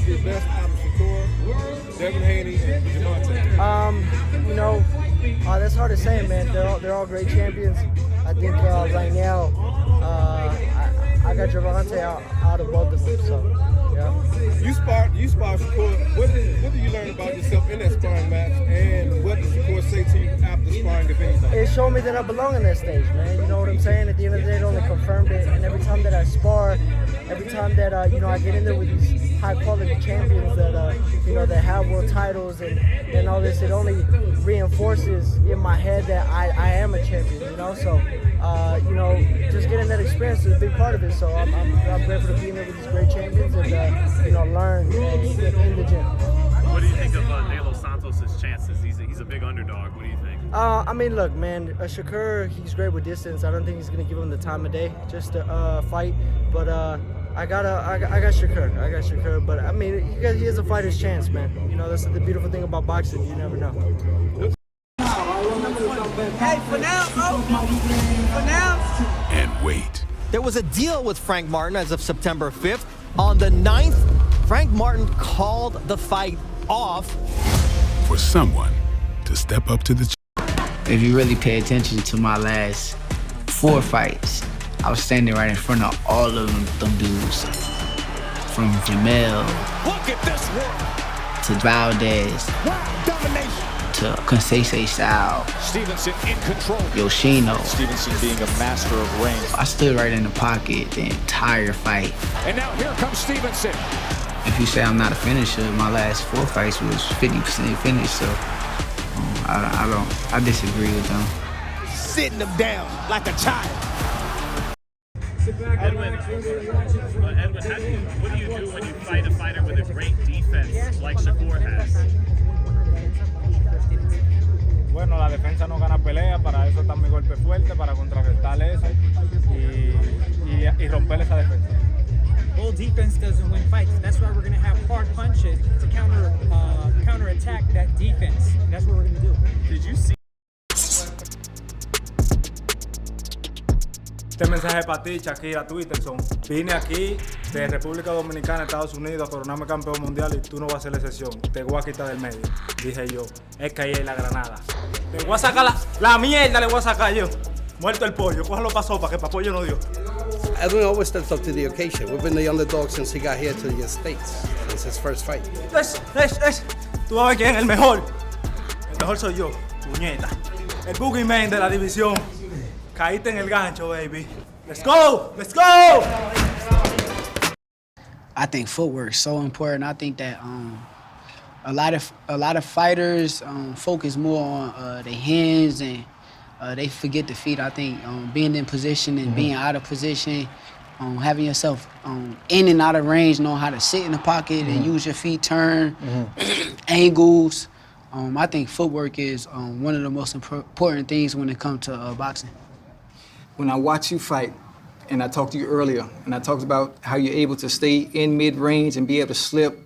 to get best out of Shakur, Devin Haney, and Javante? You know, that's hard to say, man. They're all great champions. I think right now, I got Javante out of both of them. So, yeah. You sparred Shakur. What did you learn about yourself in that sparring match, and what did Shakur say to you after sparring, if anything? It showed me that I belong in that stage, man. You know what I'm saying? At the end of the day, it only confirmed it. And every time that I spar, every time that I get in there with these high-quality champions that that have world titles and all this, it only reinforces in my head that I am a champion. So just getting that experience is a big part of it. So I'm grateful to be in there with these great champions and learn in the gym. What do you think of Santos' chances? He's a big underdog. What do you think? I mean, look, man, Shakur, he's great with distance. I don't think he's gonna give him the time of day just to fight. But I got Shakur. I got Shakur. But I mean, he has a fighter's chance, man. That's the beautiful thing about boxing. You never know. Hey, for now. And wait. There was a deal with Frank Martin as of September 5th. On the 9th, Frank Martin called the fight off. For someone to step up to the If you really pay attention to my last 4 fights, I was standing right in front of all of them dudes. From Jamel to Valdez to Conceição Sal. Stevenson in control. Yoshino. Stevenson being a master of range. I stood right in the pocket the entire fight. And now here comes Stevenson. If you say I'm not a finisher, my last 4 fights was 50% finish, so I disagree with them. Sitting them down like a child. Edwin, what do you do when you fight a fighter with a great defense like Shakur has? Bueno, la defensa no gana pelea, para eso está mi golpe fuerte, para contrarrestar eso y romper esa defensa. Well, defense doesn't win fights. That's why we're going to have hard punches to counterattack that defense. That's what we're going to do. Did you see? Este mensaje para ti, Shakira Twitterson. Vine aquí de República Dominicana, Estados Unidos, a coronarme campeón mundial y tú no vas a hacer la excepción. Te voy a quitar del medio. Dije yo, es que ahí hay la granada. Le voy a sacar la mierda, le voy a sacar yo. Muerto el pollo, cójalo para sopa, que para pollo no dio. Edwin always steps up to the occasion. We've been the underdog since he got here to the States. It's his first fight. Tú vas a ver quién es el mejor. El mejor soy yo, puñeta. El boogeyman de la división. Caíste en el gancho, baby. Let's go! Let's go! I think footwork is so important. I think that a lot of fighters focus more on their hands and they forget the feet. I think being in position and being out of position, having yourself in and out of range, knowing how to sit in the pocket and use your feet, turn, angles. I think footwork is one of the most important things when it comes to boxing. When I watch you fight, and I talked to you earlier, and I talked about how you're able to stay in mid-range and be able to slip,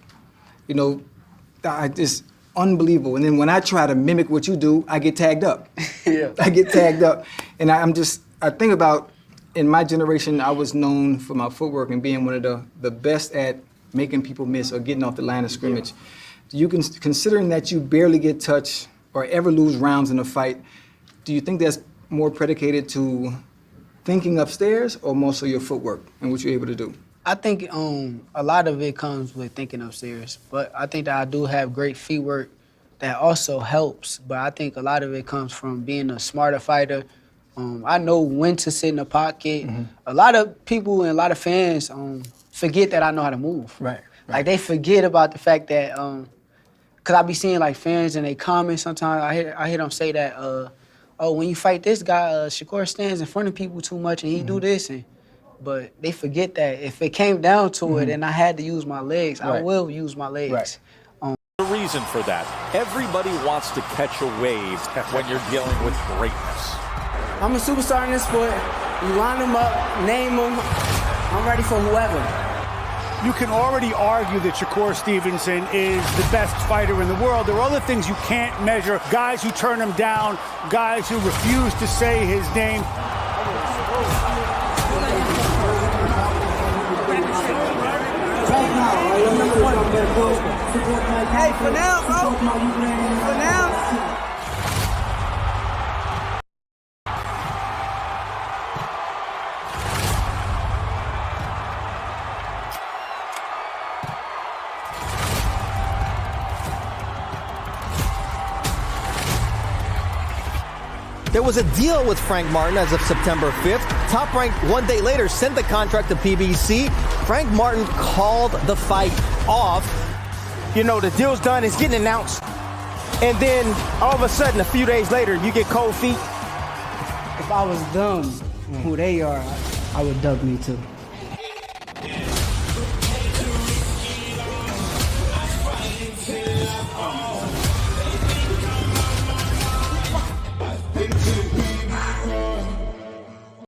it's unbelievable. And then when I try to mimic what you do, I get tagged up. Yeah. I get tagged up. And I think about, in my generation, I was known for my footwork and being one of the best at making people miss or getting off the line of scrimmage. Considering that you barely get touched or ever lose rounds in a fight, do you think that's more predicated to thinking upstairs or more so your footwork and what you're able to do? I think a lot of it comes with thinking upstairs, but I think that I do have great feet work that also helps, but I think a lot of it comes from being a smarter fighter. I know when to sit in the pocket. A lot of people and a lot of fans forget that I know how to move. Right. Like they forget about the fact that, cause I be seeing like fans in their comments sometimes, I hear them say that, oh, when you fight this guy, Shakur stands in front of people too much and he do this. But they forget that if it came down to it and I had to use my legs, I will use my legs. Right. The reason for that, everybody wants to catch a wave when you're dealing with greatness. I'm a superstar in this sport. You line them up, name them. I'm ready for whoever. You can already argue that Shakur Stevenson is the best fighter in the world. There are other things you can't measure. Guys who turn him down, guys who refuse to say his name. Number 1 Hey, for now, bro. For now. There was a deal with Frank Martin as of September 5th. Top Rank 1 day later sent the contract to PBC. Frank Martin called the fight off. You know, the deal's done, it's getting announced. And then all of a sudden, a few days later, you get cold feet. If I was them, who they are, I would dub me too.